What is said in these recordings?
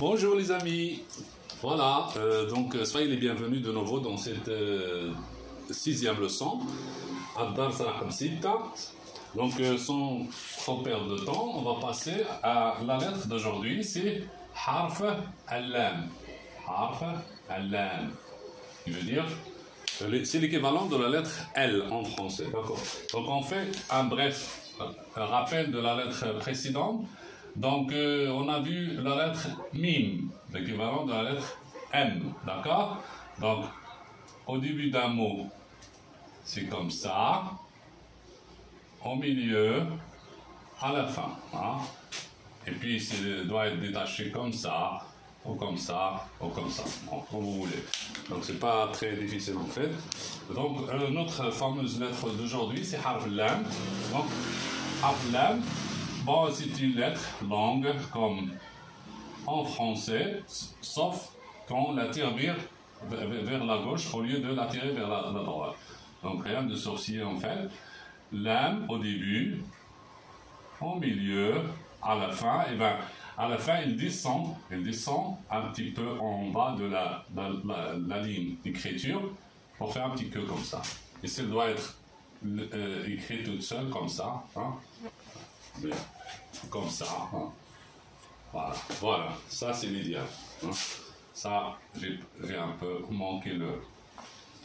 Bonjour les amis, voilà, donc soyez les bienvenus de nouveau dans cette sixième leçon. Donc sans trop perdre de temps, on va passer à la lettre d'aujourd'hui, c'est Harf al-Lam. Harf al-Lam, qui veut dire, c'est l'équivalent de la lettre L en français, d'accord. Donc on fait un bref rappel de la lettre précédente. Donc, on a vu la lettre Mim, l'équivalent de la lettre M, d'accord? Donc, au début d'un mot, c'est comme ça, au milieu, à la fin. Hein? Et puis, ça doit être détaché comme ça, ou comme ça, ou comme ça, bon, comme vous voulez. Donc, c'est pas très difficile en fait. Donc, notre fameuse lettre d'aujourd'hui, c'est Harf Lam. Donc, Harf Lam. Bon, c'est une lettre longue comme en français, sauf quand on la tire vers la gauche au lieu de la tirer vers la droite. Donc rien de sorcier en fait. Lam au début, au milieu, à la fin, et bien à la fin il descend un petit peu en bas de la ligne d'écriture pour faire un petit peu comme ça. Et ça doit être écrit toute seule comme ça. Hein? Bien. Comme ça, hein. Voilà, ça c'est l'idéal. Hein. Ça, j'ai un peu manqué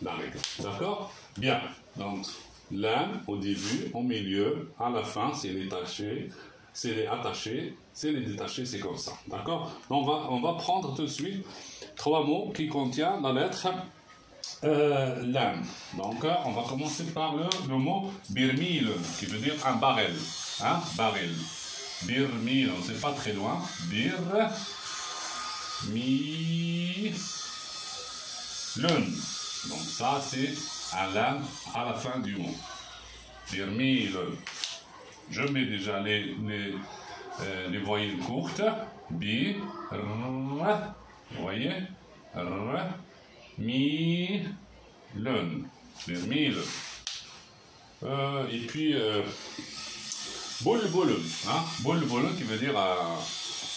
la règle. D'accord? Bien, donc l'âme au début, au milieu, à la fin, c'est les tachés, c'est les attachés, c'est les détachés, c'est comme ça. D'accord? Donc on va prendre tout de suite trois mots qui contiennent la lettre l'âme. Donc on va commencer par le mot birmil, qui veut dire un baril. Hein? Baril. Birmil, c'est pas très loin. Bir, mi, lun. Donc ça, c'est un lame à la fin du mot. Birmil. Je mets déjà les voyelles courtes. Bi, r, vous voyez? R, mi, lun. Birmil. Et puis... Bulbul, hein? Bulbul qui veut dire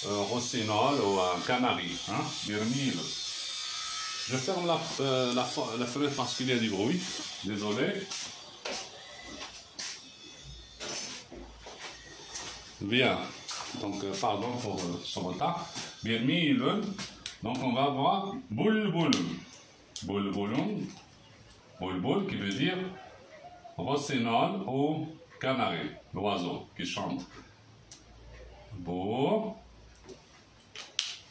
rossinol ou un canari, hein? Birmil. Je ferme la fenêtre parce qu'il y a du bruit, désolé. Bien, donc pardon pour ce retard. Birmil, donc on va voir bulbul. Bulbul, bulbul qui veut dire rossinol ou canari, l'oiseau qui chante. Beau.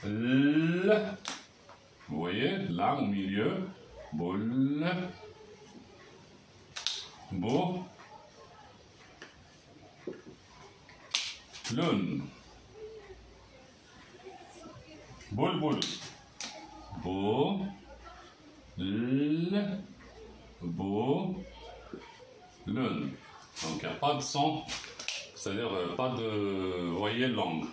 L. Vous voyez, là au milieu. Boule. Beau. Lun. Boule, boule. Beau. L. Beau. Lun. Donc, il n'y a pas de son, c'est-à-dire pas de voyelle longue.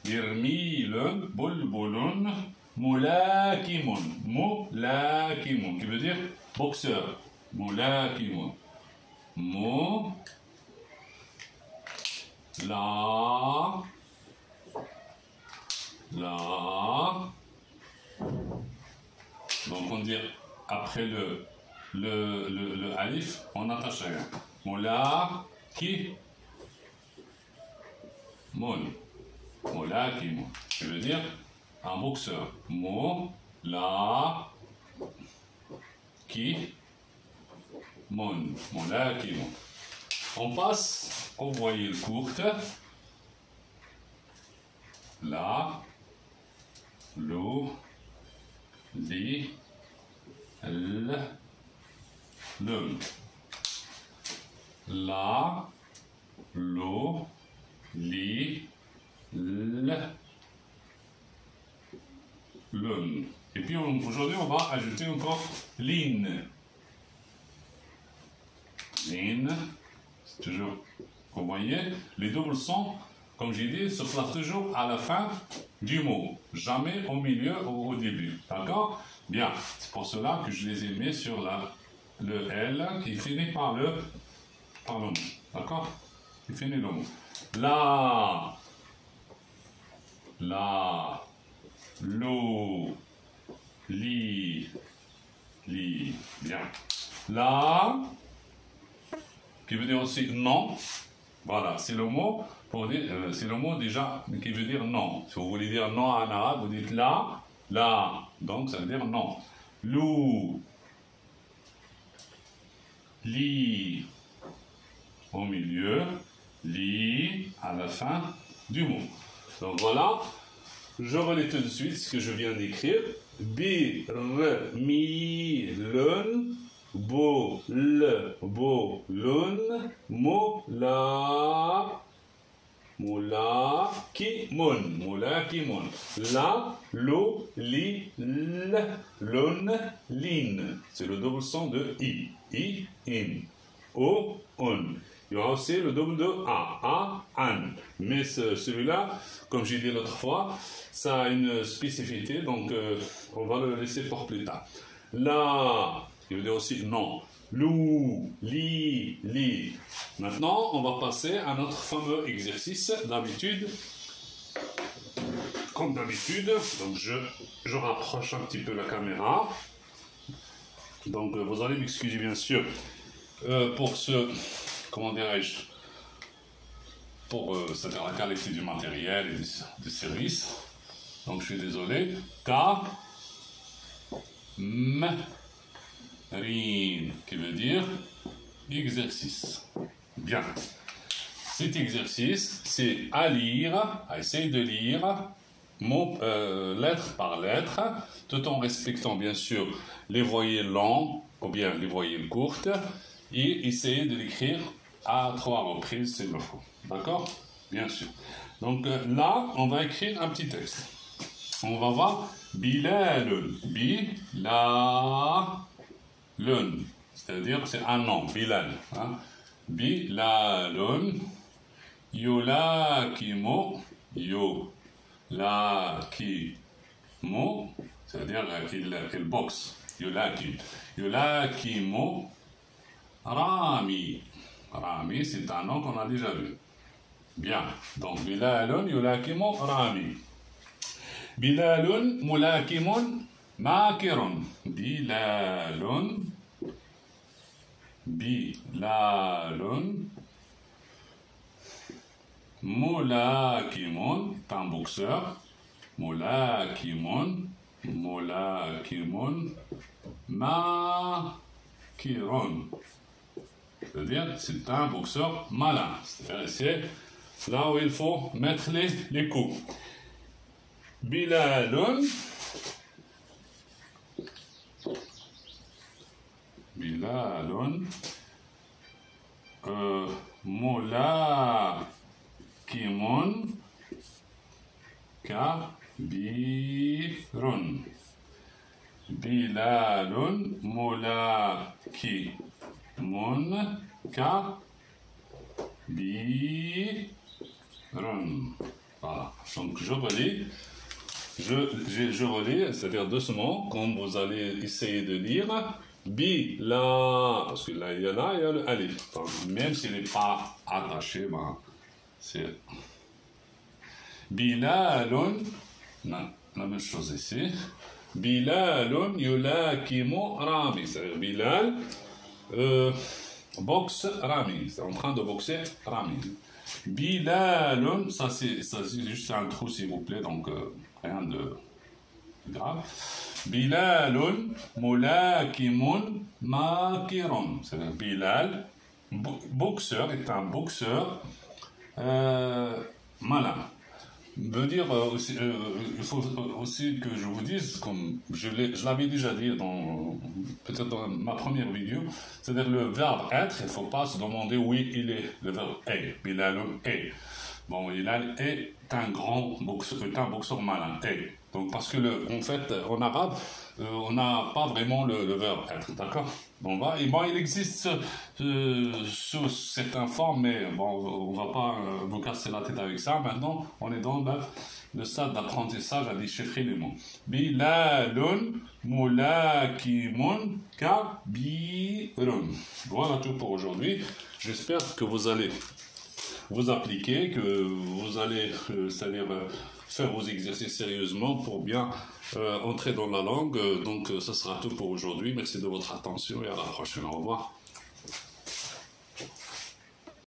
Birmilun, bulbulun, moulakimun. Moulakimun, qui veut dire boxeur. Moulakimun. Mo, la, donc on dit après le alif, on attache rien. Moula qui mon moula qui mon, je veux dire un boxeur. Moula qui mon moula qui mon. On passe aux voyelles courtes. La, lo, li, l, le. La, lo, li, l, lun. Et puis aujourd'hui, on va ajouter encore lin. Lin, c'est toujours, vous voyez, les doubles sons, comme j'ai dit, se placent toujours à la fin du mot, jamais au milieu ou au début. D'accord? Bien, c'est pour cela que je les ai mis sur le L qui finit par le mot. D'accord? Qui finit le mot. La, Lo. Li. Li. Bien. La, qui veut dire aussi non. Voilà, c'est le mot pour dire, c'est le mot déjà qui veut dire non. Si vous voulez dire non en arabe, vous dites la, la. Donc ça veut dire non. Lou. Li. Au milieu. Li à la fin du mot. Donc voilà, je relis tout de suite ce que je viens d'écrire. Bi, re, mi, lun, bo, le, bo, lun, mo, la, ki, mon. La, lo, li, l, lun, lin. C'est le double son de i, in, o, on. Il y aura aussi le double de a, an. Mais celui-là, comme j'ai dit l'autre fois, ça a une spécificité, donc on va le laisser pour plus tard. La, il veut dire aussi non. Lou, li. Maintenant, on va passer à notre fameux exercice d'habitude. Comme d'habitude, donc je rapproche un petit peu la caméra. Donc vous allez m'excuser bien sûr pour ce... Comment dirais-je, pour c'est-à-dire la qualité du matériel et du service. Donc je suis désolé. Ka, m, rin, qui veut dire exercice. Bien. Cet exercice, c'est à lire, à essayer de lire mot, lettre par lettre, tout en respectant bien sûr les voyelles longues ou bien les voyelles courtes, et essayer de l'écrire à 3 reprises s'il le faut. D'accord? Bien sûr. Donc là, on va écrire un petit texte. On va voir Bilalun. Bilalun. C'est-à-dire, c'est un nom, Bilal. Hein? Bilalun. Yolakimo. Yolakimo. C'est-à-dire qu'il boxe. Yolakimo. Rami. Rami, c'est un nom qu'on a déjà vu. Bien. Donc, Bilalun yulakimu Rami. Bilalun mulakimun makirun. Bilalun mulakimun, un boxeur. Mulakimun makirun. C'est-à-dire, c'est un boxeur malin. C'est là où il faut mettre les coups. Bilalun. Mulakimun kabirun. Bilalun mulakimun kabirun. Voilà. Donc je relis. Je relis, c'est-à-dire doucement, comme vous allez essayer de lire. Parce que là, il y a le alif. Donc, même s'il n'est pas attaché, ben, c'est... Bilalun, non, la même chose ici. Bilalun yulakimu Rami. C'est-à-dire Bilal boxe Rami. C'est en train de boxer Rami. Bilalun, ça c'est juste un trou s'il vous plaît, donc rien de grave. Bilalun mulakimun makirun. C'est-à-dire Bilal, boxeur, est un boxeur malin. Veut dire aussi, il faut aussi que je vous dise, comme je l'avais déjà dit peut-être dans ma première vidéo, c'est-à-dire le verbe être, il ne faut pas se demander oui il est, le verbe est, Bilalun est. Bon, Bilal est un boxeur malin, est. Donc parce que en fait, en arabe, on n'a pas vraiment le verbe être, d'accord? Donc et bon, il existe sous certaines formes, mais bon, on va pas vous casser la tête avec ça. Maintenant, on est dans le stade d'apprentissage à déchiffrer les mots. Bilalun mulakimun kabirun. Voilà tout pour aujourd'hui. J'espère que vous allez vous appliquer, que vous allez, c'est-à-dire faire vos exercices sérieusement pour bien entrer dans la langue. Donc, ça sera tout pour aujourd'hui. Merci de votre attention et à la prochaine. Au revoir.